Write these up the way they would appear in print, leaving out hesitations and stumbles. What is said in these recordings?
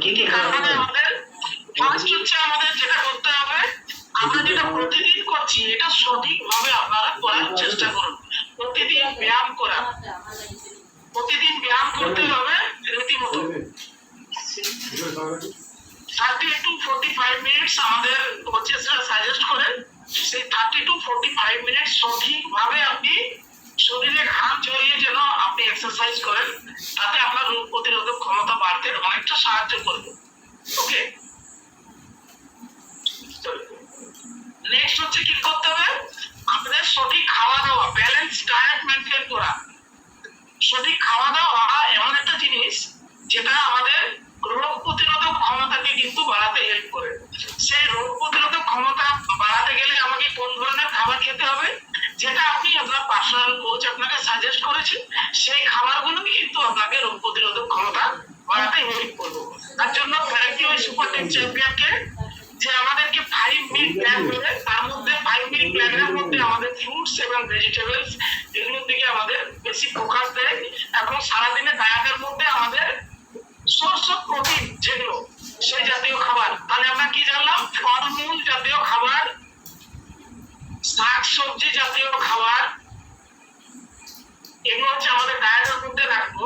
কি কি কারণে আমাদের ফার্স্ট হচ্ছে আমাদের যেটা করতে হবে, আমরা যেটা প্রতিদিন করছি এটা সঠিকভাবে আপনারা করার চেষ্টা করুন। প্রতিদিন ব্যায়াম করা, প্রতিদিন ব্যায়াম করতে হবে রীতিমতো। 30 to 45 মিনিটস আমাদের কোচেসরা সাজেস্ট করেন। সেই 30 to 45 মিনিটস সঠিকভাবে আপনি শরীরে ঘাম ঝরিয়ে যেন আপনি এক্সারসাইজ করেন, তাতে আপনার রোগ প্রতিরোধক ক্ষমতা বাড়তে অনেকটা সাহায্য করবে। ওকে, নেক্সট হচ্ছে কি করতে হবে, আমাদের সঠিক খাওয়া দাওয়া, ব্যালেন্স ডায়েট মেনটেন করা। সঠিক খাওয়া দাওয়া এমন একটা জিনিস যেটা আমাদের রোগ প্রতিরোধক ক্ষমতাকে কিন্তু বাড়াতে হেল্প করে। সেই রোগ প্রতিরোধক ক্ষমতা বাড়াতে গেলে আমাকে কোন ধরনের খাবার খেতে হবে, যেটা আপনি আপনার পার্সোনাল কোচ আপনাকে সাজেস্ট করেছে, সেই খাবারগুলো কিন্তু আপনাকে রোগ প্রতিরোধক ক্ষমতা বাড়াতে হেল্প করবে। তার জন্য থ্যারাপি ওই সুপার টেক চ্যাম্পিয়নকে যে আমাদেরকে 5 মিল প্ল্যান করে, তার মধ্যে 5 মিল প্ল্যানের মধ্যে আমাদের ফ্রুটস এবং ভেজিটেবলস এগুলোর দিকে আমাদের বেশি ফোকাস দেয়, এবং সারাদিনে ডায়েটের মধ্যে আমাদের সোর্স অফ প্রোটিন যেগুলো সেই জাতীয় খাবার। তাহলে আমরা কি জানলাম, ফলমূল জাতীয় খাবার, শাক সবজি জাতীয় খাবার, এগুলো হচ্ছে আমাদের ডায়েটের মধ্যে রাখবো,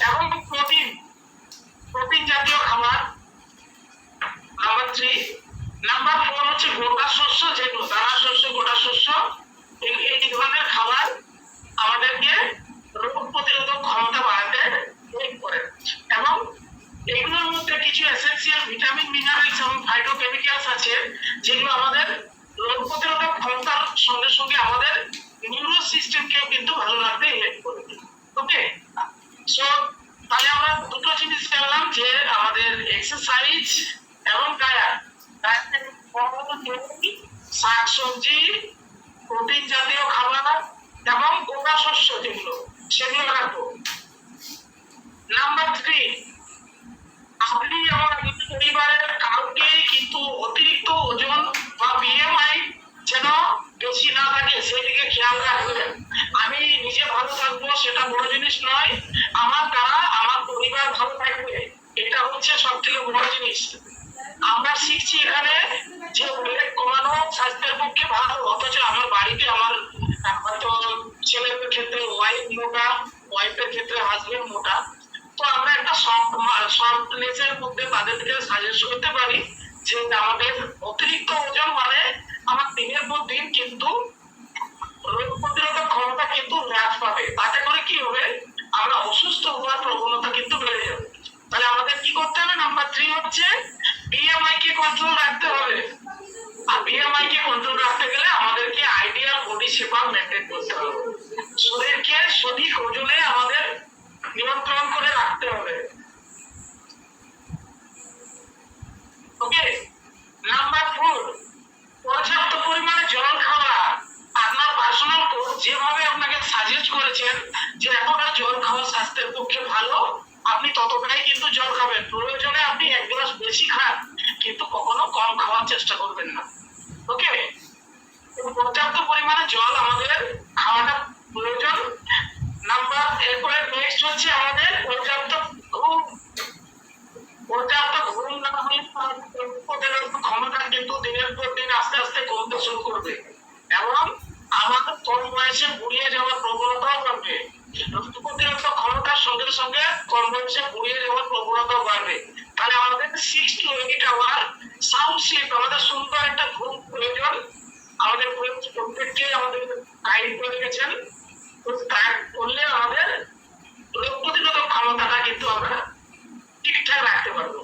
এবং প্রোটিন, প্রোটিন জাতীয় খাবার নাম্বার 3। নাম্বার 4 হচ্ছে গোটা শস্য, যেগুলো দানা শস্য, গোটা শস্য, এই ধরনের খাবার আমাদেরকে রোগ প্রতিরোধক ক্ষমতা বাড়াতে হেল্প করে। এবং এগুলোর মধ্যে কিছু এসেনশিয়াল ভিটামিন, মিনারেলস এবং ফাইটোকেমিক্যালস আছে, যেগুলো আমাদের রোগ প্রতিরোধক ক্ষমতার সঙ্গে সঙ্গে আমাদের নিউরো সিস্টেমকেও কিন্তু ভালো রাখতে হেল্প করে। ওকে, সো তাহলে আমরা দুটো জিনিস জানলাম, যে আমাদের এক্সারসাইজ এবং ডায়েট, শাক সবজি, প্রোটিন জাতীয় খাবার এবং গোটা শস্য যেগুলো, সেগুলো রাখবো। নাম্বার 3, আপনি এবং পরিবারের কাউকে কিন্তু অতিরিক্ত ওজন বা বিএমআই যেন বেশি না থাকে সেদিকে খেয়াল রাখবেন। আমি নিজে ভালো থাকবো সেটা বড় জিনিস নয়, আমার দ্বারা আমার পরিবার ভালো থাকবে এটা হচ্ছে সব থেকে বড় জিনিস। আমরা শিখছি এখানে যে ওয়েট কমানো স্বাস্থ্যের পক্ষে ভালো, অথচ আমার বাড়িতে আমার হয়তো ছেলের ক্ষেত্রে ওয়াইফ মোটা, ওয়াইফের ক্ষেত্রে হাজবেন্ড মোটা, তো আমরা একটা সফটনেসের মধ্যে তাদেরকে সাজেস্ট করতে পারি যে আমাদের অতিরিক্ত ওজন মানে আমার দিনের পর দিন কিন্তু রোগ প্রতিরোধক ক্ষমতা কিন্তু হ্রাস পাবে, তাতে করে কি হবে, আমরা অসুস্থ হওয়ার প্রবণতা কিন্তু বেড়ে যাবে। তাহলে আমাদের কি করতে হবে, নাম্বার 3 হচ্ছে বিএমআই কে কন্ট্রোল রাখতে হবে। আর বিএমআই কে কন্ট্রোল রাখতে গেলে আমাদেরকে আইডিয়াল বডি শেপ মেনটেন করতে হবে, শরীরকে সঠিক ওজনে আমাদের নিয়ন্ত্রণ করে রাখতে হবে। ওকে, নাম্বার 4, পর্যাপ্ত পরিমাণে জল খাওয়া। আপনার পার্সোনাল কোচ যেভাবে আপনাকে সাজেস্ট করেছেন যে এতটা জল খাওয়া স্বাস্থ্যের পক্ষে ভালো, আপনি ততটাই কিন্তু জল খাবেন। প্রয়োজনে আপনি 1 গ্লাস বেশি খান, কিন্তু কখনো কম খাওয়ার চেষ্টা করবেন না। ওকে, পর্যাপ্ত পরিমাণে জল আমাদের খাওয়াটা প্রয়োজন। নাম্বার, এরপরে নেক্সট হচ্ছে আমাদের পর্যাপ্ত ঘুম। পর্যাপ্ত ঘুম না হলে ক্ষমতা কিন্তু দিনের পর দিন আস্তে আস্তে কমতে শুরু করবে, এবং আমাদের কম বয়সে বুড়িয়ে যাওয়ার প্রবণতাও বাড়বে। রোগ প্রতিরোধক ক্ষমতার সঙ্গে সঙ্গে কম বয়সে বুড়িয়ে যাওয়ার প্রবণতাও বাড়বে। তাহলে আমাদের 6 to 8 আওয়ার সাউন্ড স্লিপ, আমাদের সুন্দর একটা ঘুম প্রয়োজন। আমাদের প্রত্যেককে আমাদের গাইড করে গেছেন, করলে আমাদের রোগ প্রতিরোধক ক্ষমতাটা কিন্তু আমরা ঠিকঠাক রাখতে পারবো।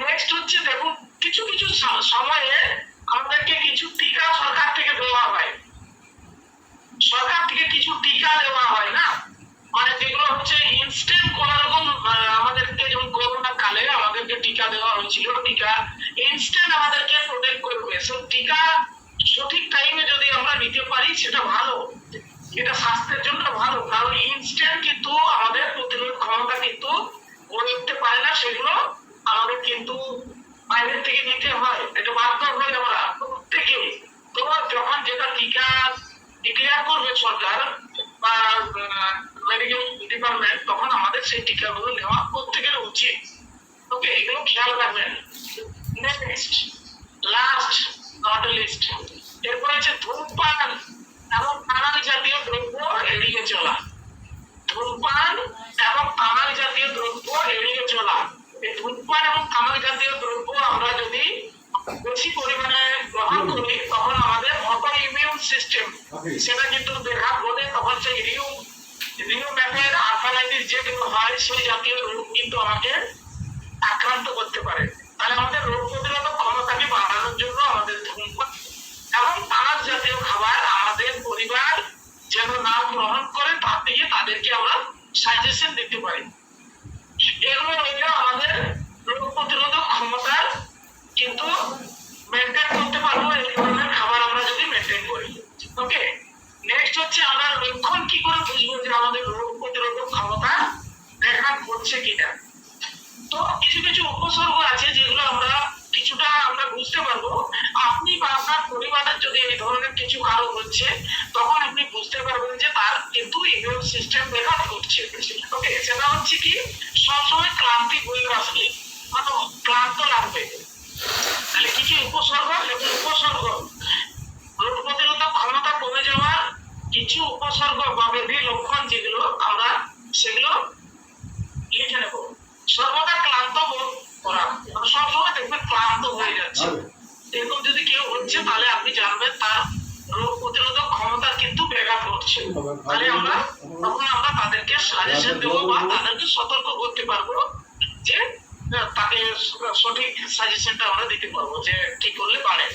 নেক্সট হচ্ছে দেখুন, কিছু কিছু সময়ে আমাদেরকে কিছু টিকা সরকার থেকে দেওয়া হয়, সরকার থেকে কিছু টিকা দেওয়া হয় না, মানে যেগুলো হচ্ছে ইনস্ট্যান্ট কোন রকম, আমাদেরকে যেমন করোনা কালে আমাদেরকে টিকা দেওয়া হয়েছিল, টিকা ইনস্ট্যান্ট আমাদেরকে প্রোটেক্ট করবে। সো টিকা সঠিক টাইমে যদি আমরা নিতে পারি সেটা ভালো, এটা স্বাস্থ্যের জন্য ভালো, কারণ ইনস্ট্যান্ট কিন্তু আমাদের প্রতিরোধ ক্ষমতা কিন্তু গড়ে উঠতে পারে না, সেগুলো আমাদের কিন্তু বাইরের থেকে নিতে হয়, এটা বাধ্য হয় আমরা প্রত্যেকে। তো যখন যেটা টিকা ডিক্লেয়ার করবে সরকার বা মেডিকেল ডিপার্টমেন্ট, তখন আমাদের সেই টিকাগুলো নেওয়া প্রত্যেকের উচিত। ওকে, এগুলো খেয়াল রাখবেন। নেক্সট, লাস্ট নট লিস্ট, এরপর হচ্ছে ধূমপান এবং তামাক জাতীয় দ্রব্য এড়িয়ে চলা। ধূমপান এবং তামাক জাতীয় দ্রব্য এড়িয়ে চলা। এই ধূমপান এবং তামাক জাতীয় দ্রব্য আমরা যদি বেশি পরিমাণে গ্রহণ করি তখন আমাদের অটো ইমিউন সিস্টেম সেটা কিন্তু ব্যাঘাত ঘটে। তখন সেই রিউম্যাটয়েড আর্থ্রাইটিস যেগুলো হয় সেই জাতীয় রোগ কিন্তু আমাকে আক্রান্ত করতে পারে। তাহলে আমাদের রোগ প্রতিরোধক ক্ষমতাকে বাড়ানোর জন্য আমাদের ধূমপান এবং তামাক জাতীয় খাবার আমাদের পরিবার যেন না গ্রহণ করে তার থেকে তাদেরকে আমরা সাজেশন দিতে পারি। এগুলো হইলে আমাদের রোগ প্রতিরোধক ক্ষমতা কিন্তু মেনটেন করতে পারবো এই ধরনের খাবার আমরা যদি মেনটেন করি। ওকে, নেক্সট হচ্ছে আমরা লক্ষণ কি করে বুঝবো যে আমাদের রোগ প্রতিরোধক ক্ষমতা দেখা করছে কিনা। তো কিছু কিছু উপসর্গ আছে যেগুলো আমরা কিছুটা আমরা বুঝতে পারবো। আপনি বা আপনার পরিবারের যদি এই ধরনের কিছু কারণ হচ্ছে তখন আপনি বুঝতে পারবেন যে তার কিন্তু ইমিউন সিস্টেম ব্যাঘাত ঘটছে। ওকে, সেটা হচ্ছে কি সবসময় ক্লান্তি বই আসবে, মানে ক্লান্ত লাগবে। তাহলে কি কি উপসর্গ? উপসর্গ রোগ প্রতিরোধক ক্ষমতা কমে যাওয়ার কিছু উপসর্গ বা ব্যাধি লক্ষণ যেগুলো আমরা সেগুলো লিখে নেব। সর্বদা ক্লান্ত বোধ করা, সবসময় দেখবেন ক্লান্ত হয়ে যাচ্ছে, এরকম যদি কেউ হচ্ছে তাহলে আপনি জানবেন তার রোগ প্রতিরোধক ক্ষমতা কিন্তু ব্যাঘাত ঘটছে। তাহলে আমরা তখন আমরা তাদেরকে সাজেশন দেবো বা তাদেরকে সতর্ক করতে পারবো যে তাকে সঠিক সাজেশনটা আমরা দিতে পারবো যে কি করলে পারে।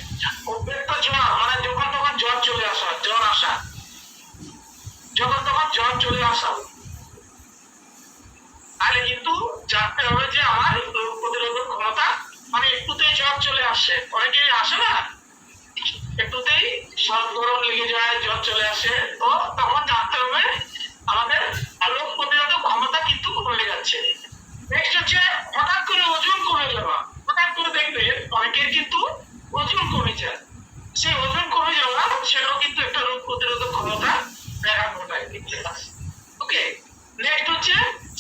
অব্যক্ত জ্বর, মানে যখন তখন জ্বর চলে আসা, জ্বর আসা, যখন তখন জ্বর চলে আসা, তাহলে কিন্তু জানতে হবে যে আমার রোগ প্রতিরোধক ক্ষমতা মানে একটুতেই জ্বর চলে আসছে। অনেকে আসে না, একটুতেই সর্দি গরম লেগে যায়, জ্বর চলে আসে, তো তখন জানতে হবে আমাদের রোগ প্রতিরোধক ক্ষমতা কিন্তু কমে যাচ্ছে। নেক্সট হচ্ছে হঠাৎ করে ওজন কমে যাওয়া। হঠাৎ করে দেখবে অনেকের কিন্তু ওজন কমে যায়, সেই ওজন কমে যাওয়া সেটাও কিন্তু একটা রোগ প্রতিরোধক ক্ষমতা ব্যাঘাত ঘটায়। ওকে, নেক্সট হচ্ছে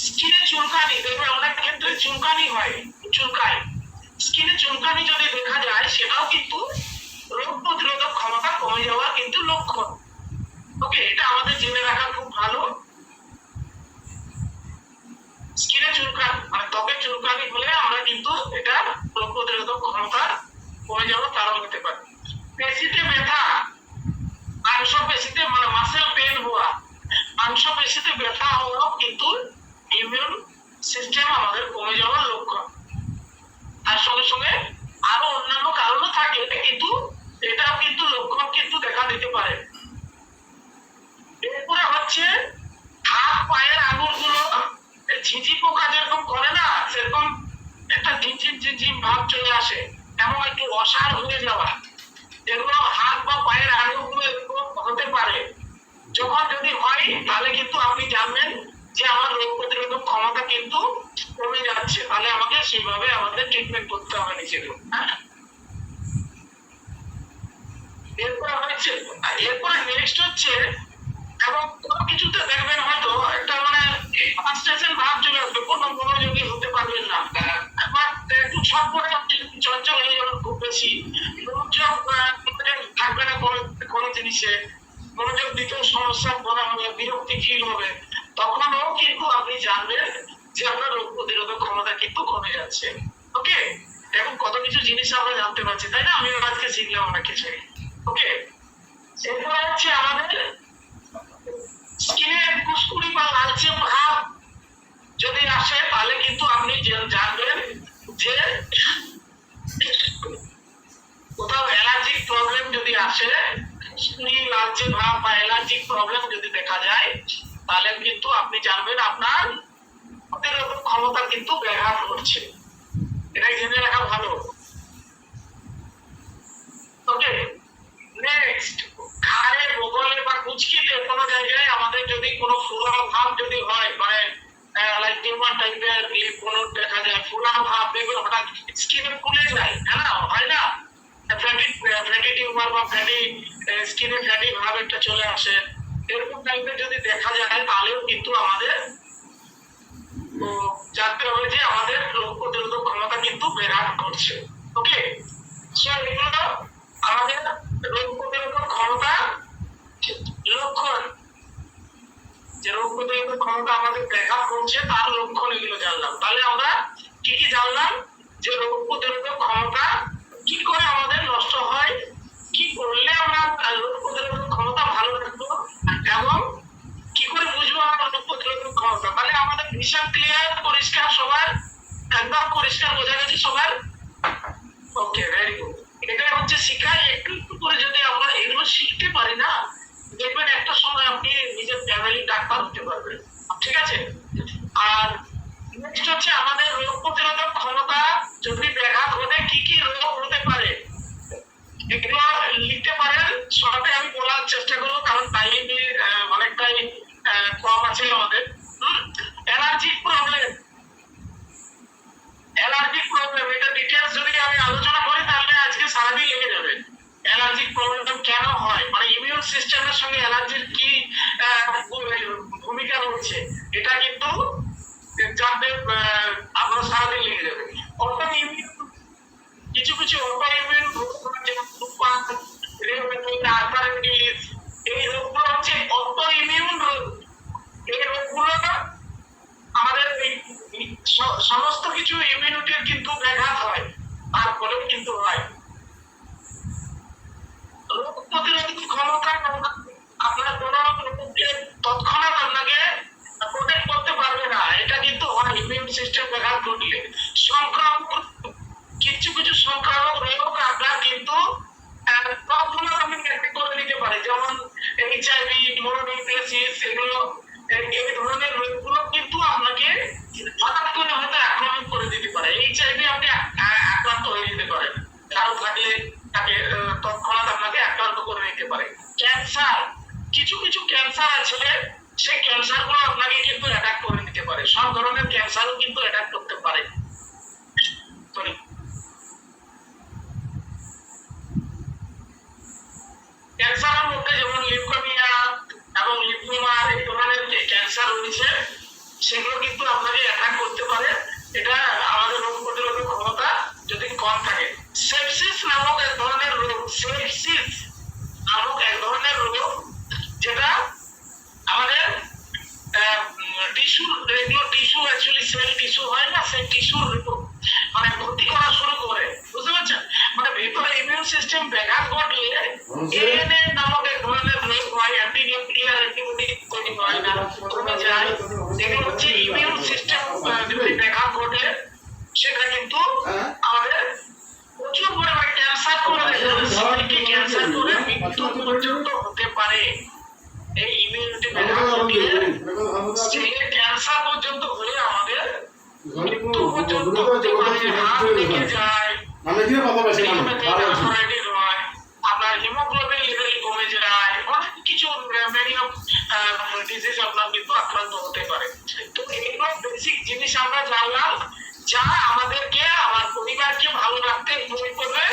স্কিনে চুলকানি। দেখবে অনেক ক্ষেত্রে চুলকানি হয়, চুলকায়, স্কিনে চুলকানি যদি দেখা যায় সেটাও কিন্তু রোগ প্রতিরোধক ক্ষমতা কমে যাওয়ার কিন্তু লক্ষণ। ওকে, এটা আমাদের জেনে রাখা খুব ভালো। স্কিনে চুলকানি মানে ত্বকে চুলকানি হলে আমরা কিন্তু এটা রোগ প্রতিরোধক ক্ষমতা কমে যাওয়ার কারণ হতে পারে। পেশিতে ব্যথা, মাংস পেশিতে মানে মাসেল পেন হওয়া, মাংস পেশিতে ব্যথা হওয়াও কিন্তু ইমিউন সিস্টেম আমাদের কমে যাওয়ার লক্ষণ। তার সঙ্গে সঙ্গে আরো অন্যান্য কারণও থাকে, কিন্তু এটাও কিন্তু লক্ষণ কিন্তু দেখা দিতে পারে। এরপরে হচ্ছে হাত পায়ের আঙুল গুলো ঝিঝি পোকা যেরকম করে না সেরকম একটা ঝিনঝিন ঝিনঝিন ভাব চলে আসে এবং একটু অসাড় হয়ে যাওয়া, এগুলো হাত বা পায়ের আঙুল গুলো এরকম হতে পারে। যখন যদি হয় তাহলে কিন্তু আপনি জানবেন যে আমার রোগ প্রতিরোধক ক্ষমতা কিন্তু কমে যাচ্ছে, তাহলে আমাকে সেইভাবে আমাদের ট্রিটমেন্ট করতে হবে নিজেকে। এরপরে নেক্সট হচ্ছে এবং কোনো কিছুতে দেখবেন হয়তো একটা মানে ফ্রাস্ট্রেশন ভাব চলে আসবে, কোনো মনোযোগী হতে পারবেন না, একটু ছটফটে চঞ্চল হয়ে যাবে, খুব বেশি মনোযোগ থাকবে না কোনো জিনিসে, মনোযোগ দিতেও সমস্যা মনে হবে, বিরক্তি ফিল হবে, তখনও কিন্তু আপনি জানবেন যে আপনার রোগ প্রতিরোধক ক্ষমতা কিন্তু কমে যাচ্ছে। ওকে, এখন কত কিছু জিনিস আমরা জানতে পারছি, তাই না? আমি আজকে শিখলাম অনেক কিছু। ওকে, এরপরে হচ্ছে আমাদের স্কিনে কুসকুড়ি বা লালচে ভাব যদি আসে তাহলে কিন্তু আপনি জানবেন যে কোথাও অ্যালার্জিক প্রবলেম যদি আসে, কুসকুড়ি লালচে ভাব বা অ্যালার্জিক প্রবলেম যদি দেখা যায় তাহলে কিন্তু আপনি জানবেন আপনার প্রতিরোধক ক্ষমতা কিন্তু ব্যাঘাত ঘটছে। এটাই জেনে রাখা ভালো। ওকে, নেক্সট ঘাড়ে, বগলে বা কুচকিতে কোনো জায়গায় আমাদের যদি কোনো ফোড়া ভাব যদি হয়, মানে লাইক টিউমার টাইপের কোনো দেখা যায় ফোড়া ভাব, দেখবেন হঠাৎ স্কিনে ফুলে যায়, হ্যাঁ না, হয় না, ফ্যাটি টিউমার বা ফ্যাটি স্কিনে ফ্যাটি ভাব একটা চলে আসে, এরকম টাইপের যদি দেখা যায় তাহলেও কিন্তু আমাদের জানতে হবে যে আমাদের রোগ প্রতিরোধক ক্ষমতা কিন্তু ব্যাঘাত ঘটছে। ওকে, সো এগুলো আমাদের রোগ প্রতিরোধক ক্ষমতা লক্ষণ, যে রোগ প্রতিরোধক ক্ষমতা আমাদের ব্যাঘাত ঘটছে তার লক্ষণ এগুলো জানলাম। তাহলে আমরা কি কি জানলাম, যে রোগ প্রতিরোধক ক্ষমতা কি করে আমাদের নষ্ট হয়, কি করলে আমরা রোগ প্রতিরোধক ক্ষমতা ভালো রাখবো, এবং কি করে বুঝবো আমার রোগ প্রতিরোধক ক্ষমতা। তাহলে আমাদের ভীষণ ক্লিয়ার, পরিষ্কার, সবার একদম পরিষ্কার বোঝা গেছে সবার? ওকে, ভেরি গুড। এটা হচ্ছে শিক্ষা। একটু একটু করে যদি আমরা এগুলো শিখতে পারি না, দেখবেন একটা সময় আপনি নিজের ফ্যামিলি ডাক্তার হতে পারবেন। ঠিক আছে? আর নেক্সট হচ্ছে আমাদের রোগ প্রতিরোধক ক্ষমতা যদি ব্যাঘাত ঘটে কি কি রোগ হতে পারে এগুলো লিখতে পারেন। শর্টে আমি বলার চেষ্টা করবো, কারণ টাইম অনেকটাই কম আছে আমাদের। অ্যালার্জিক প্রবলেম, অ্যালার্জিক প্রবলেম এটা ডিটেইলস যদি আমি আলোচনা করি তাহলে আজকে সারাদিন লেগে যাবে। অ্যালার্জিক প্রবলেম কেন হয়, মানে ইমিউন সিস্টেমের সঙ্গে অ্যালার্জির কি ভূমিকা রয়েছে, এটা কিন্তু জানতে আপনার সারাদিন লেগে যাবে। অটোইমিউন, কিছু কিছু অটোইমিউন রোগ যেমন লুপাস, রিউমেটয়েড আর্থ্রাইটিস, এই রোগগুলো হচ্ছে অটোইমিউন রোগ। এই রোগগুলো আমাদের সমস্ত কিছু ইমিউনিটির কিন্তু ব্যাঘাত হয়, তারপরে কিন্তু হয়। রোগ প্রতিরোধক ক্ষমতা আপনার কোনো রোগকে তৎক্ষণাৎ আপনাকে প্রোটেক্ট করতে পারবে না, এটা কিন্তু হয় ইমিউন সিস্টেম ব্যাঘাত ঘটলে। সংক্রামক, কিছু কিছু সংক্রামক রোগ আপনার কিন্তু তৎক্ষণাৎ আপনি করে নিতে পারে, যেমন এইচআইভি, মনোনিউক্লিয়াসিস, এগুলো এই ধরনের রোগগুলো কিন্তু আপনাকে হঠাৎ করে হয়তো আক্রমণ করে দিতে পারে। এইচআইভি আপনি আক্রান্ত হয়ে যেতে পারেন, কারো থাকলে তাকে তৎক্ষণাৎ আপনাকে আক্রান্ত করে নিতে পারে। ক্যান্সার, কিছু কিছু ক্যান্সার আছে, সেই ক্যান্সার গুলো আপনাকে কিন্তু অ্যাটাক করে নিতে পারে। সব ধরনের ক্যান্সারও কিন্তু অ্যাটাক করতে পারে। ক্যান্সারের মধ্যে যেমন লিউকেমিয়া এবং লিম্ফোমা, এই ধরনের যে ক্যান্সার রয়েছে সেগুলো কিন্তু আপনাকে অ্যাটাক করতে পারে, এটা আমাদের রোগ প্রতিরোধক ক্ষমতা যদি কম থাকে। সেপসিস নামক এক ধরনের রোগ, সেপসিস নামক এক ধরনের রোগ, যেটা আমাদের tissue, radio tissue, actually cell tissue হয় না, সেই টিস্যুর মানে ক্ষতি করা শুরু করে, বুঝতে পারছেন? মানে ভিতরে ইমিউন সিস্টেম ব্যাঘাত ঘটলে এএনএ নামক এক ধরনের রোগ হয়, অ্যান্টিনিউক্লিয়ার অ্যান্টিবডি তৈরি হয় না, কমে যায়। এগুলো হচ্ছে ইমিউন সিস্টেম যদি ব্যাঘাত ঘটে সেটা কিন্তু আমাদের প্রচুর পরিমাণে ক্যান্সার করে, শরীরকে ক্যান্সার করে মৃত্যু পর্যন্ত হতে পারে। এই ইমিউনিটি ব্যাঘাত ঘটলে ক্যান্সার পর্যন্ত হলে আমাদের মৃত্যু পর্যন্ত হতে পারে, হার্ট ভেঙে যায়, আপনার হিমোগ্লোবিন লেভেল কমে যায়, অনেক কিছু মেনি অফ ডিজিজ আপনার কিন্তু আক্রান্ত হতে পারে। তো এইগুলো বেসিক জিনিস আমরা জানলাম যা আমাদেরকে, আমার পরিবারকে ভালো রাখতে হেল্প করবে।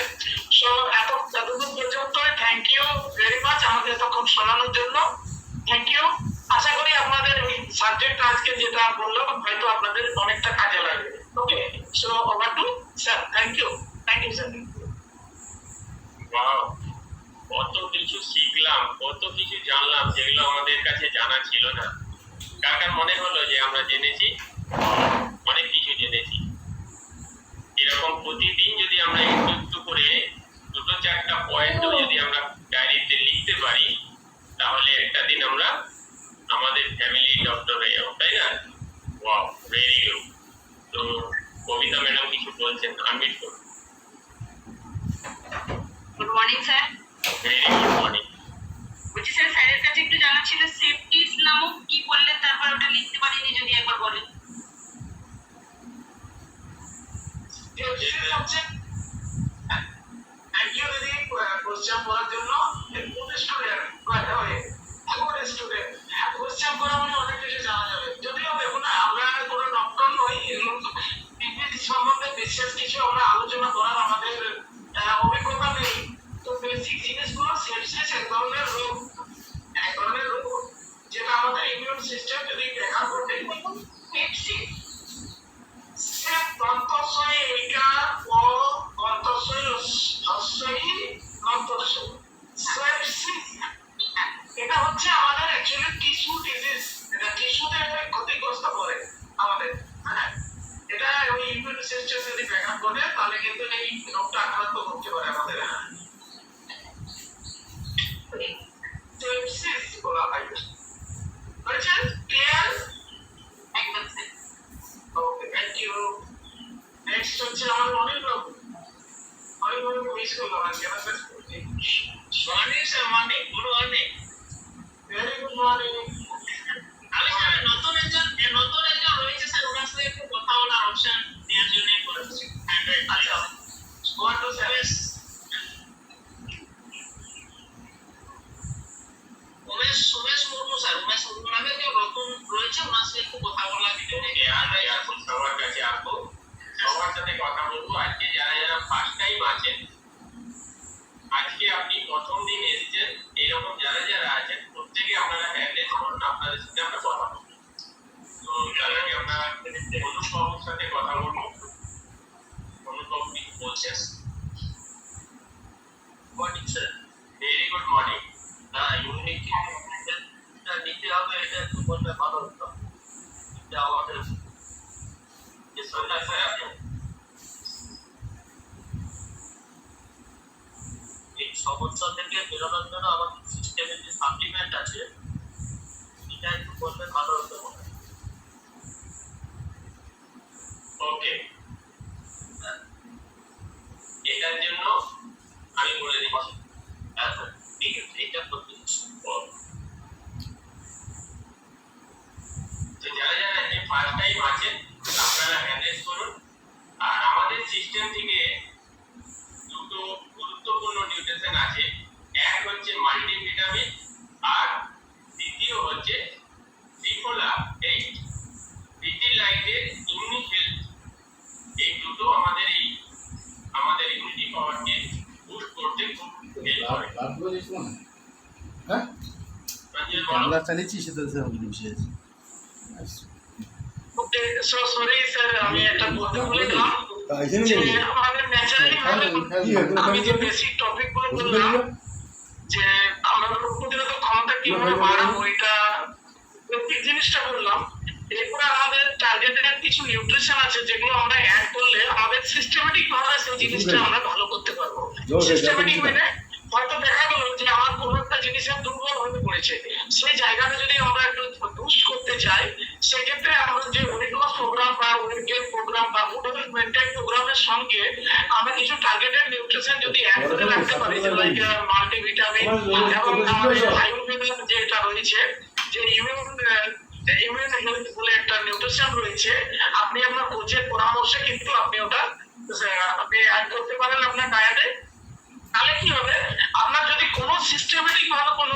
সো এতদূর পর্যন্ত থ্যাংক ইউ ভেরি মাচ আমাদের এতক্ষণ শোনানোর জন্য। Thank you. আশা করি আপনাদের এই সাবজেক্ট আজকে যেটা বললাম হয়তো আপনাদের অনেকটা কাজে লাগবে। Okay, so over to sir. Thank you, thank you sir. কত কিছু শিখলাম, কত কিছু জানলাম যেগুলো আমাদের কাছে জানা ছিল না। কার কার মনে হলো যে আমরা জেনেছি, অনেক কিছু জেনেছি। এরকম প্রতিদিন যদি আমরা একটু একটু করে দুটো চারটা পয়েন্টও যদি আমরা ডায়েরিতে লিখতে পারি তাহলে একটা দিন আমরা আমাদের ফ্যামিলি ডক্টর হয়ে যাবো, তাই না? Wow, very good. তো কবিতা ম্যাডাম কিছু বলছেন, আনমিট করুন। Good morning sir. Very good morning. বলছি স্যার, স্যারের কাছে একটু জানার ছিল, সেপটিস নামক কি বললেন, তারপর ওটা লিখতে পারিনি, যদি একবার বলেন। থ্যাংক ইউ দিদি কোশ্চেন করার জন্য। Good student, good student. Question করা মানে অনেক কিছু জানা যাবে। যদিও দেখুন আমরা কোনো ডক্টর নই, বিজনেস সম্বন্ধে বিশেষ কিছু আমরা আলোচনা করার আমাদের অভিজ্ঞতা নেই। তো বেসিক জিনিসগুলো সেপসিস এক ধরনের রোগ, সিস্টেম যদি ব্যাকআপ করে তাহলে কিন্তু এই রোগটা আক্রান্ত করতে পারে আমাদের। সেপসিস বলা হয়। বুঝছেন? ক্লিয়ার? একদম sir. Okay, thank you. Next হচ্ছে আমার অনিল বাবু। অনিল বাবু মিস করলাম আজকে, না sir? Morning sir, morning, good morning. Very good morning. আমি স্যার নতুন একজন রয়েছে স্যার, ওনার সাথে একটু কথা বলার অপশন দেওয়ার জন্যই করেছি। আচ্ছা, one two sir. Umesh Murmu sir, Umesh Murmu নামে কেউ নতুন রয়েছে, ওনার সাথে একটু কথা বলার জন্য সবার কাছে আসবো, সবার সাথে কথা বলবো। আজকে যারা যারা ফার্স্ট টাইম আছেন, আজকে আপনি প্রথম দিন এসেছেন, এরকম যারা যারা আছেন প্রত্যেকে আপনারা হ্যান্ডেল করুন, আপনাদের সাথে আমরা কথা বলবো। তো তার আগে আমরা অনুপবাবুর সাথে কথা বলবো। অনুপবাবু কি বলছেন? Morning sir. Very good morning. Unique নিতে হবে, এটা একটু বললে ভালো হতো। এটা আমাদের যে সরকার স্যার, এই সমস্যা থেকে বেরোনোর জন্য আমাদের সিস্টেমের যে সাপ্লিমেন্ট আছে, এটা একটু বললে ভালো হতো মনে হয়। ওকে, এটার জন্য আমি বলে দিচ্ছি। হ্যাঁ স্যার, ঠিক আছে, এটা করতে দিচ্ছি। তো যারা যারা ফার্স্ট টাইম আছেন আপনারা ম্যানেজ করুন। আর আমাদের সিস্টেম থেকে দুটো গুরুত্বপূর্ণ নিউট্রিশন আছে, এক হচ্ছে মাল্টিভিটামিন আর দ্বিতীয় হচ্ছে ত্রিফলা 8 ভিটিলাইটের ইউনিক হেলথ। এই দুটো আমাদের ইমিউনিটি পাওয়ারকে বুস্ট করতে খুব হেল্প করে। হ্যাঁ রঞ্জন বলো। ক্যামেরা চালিয়েছি সেটা বিষয় আছে। ওকে, সো সরি স্যার, আমি একটা বলতে ভুলে গেলাম তাই যে জন্য আমাদের ন্যাচারালি আমি যে বেসিক টপিক গুলো বললাম যে আমরা রোগ প্রতিরোধক ক্ষমতা কিভাবে বাড়াবো, এটা বেসিক জিনিসটা বললাম। এরপরে আমাদের টার্গেটেড কিছু নিউট্রিশন আছে যেগুলো আমরা অ্যাড করলে আমাদের সিস্টেমেটিক ভাবে সেই জিনিসটা আমরা ভালো করতে পারবো। সিস্টেমেটিক মানে হয়তো দেখা গেল যে আমার কোনো একটা জিনিসের দুর্বল হয়ে পড়েছে, সেই জায়গাটা যদি আমরা একটু বুস্ট করতে চাই, সেক্ষেত্রে আমরা যে ওয়েট লস প্রোগ্রাম বা ওয়েট গেইন প্রোগ্রাম বা ওয়েট মেইনটেইন প্রোগ্রামের সঙ্গে আমরা কিছু টার্গেটেড নিউট্রিশন যদি অ্যাড করে রাখতে পারি, লাইক মাল্টিভিটামিন এবং আমাদের আয়ুর্বেদের যেটা রয়েছে যে ইমিউন হেলথ বলে একটা নিউট্রিশন রয়েছে, আপনি আপনার কোচের পরামর্শে কিন্তু আপনি ওটা আপনি অ্যাড করতে পারেন আপনার ডায়েটে। তাহলে কি হবে, আপনার যদি কোনো সিস্টেমেটিক ভাবে কোনো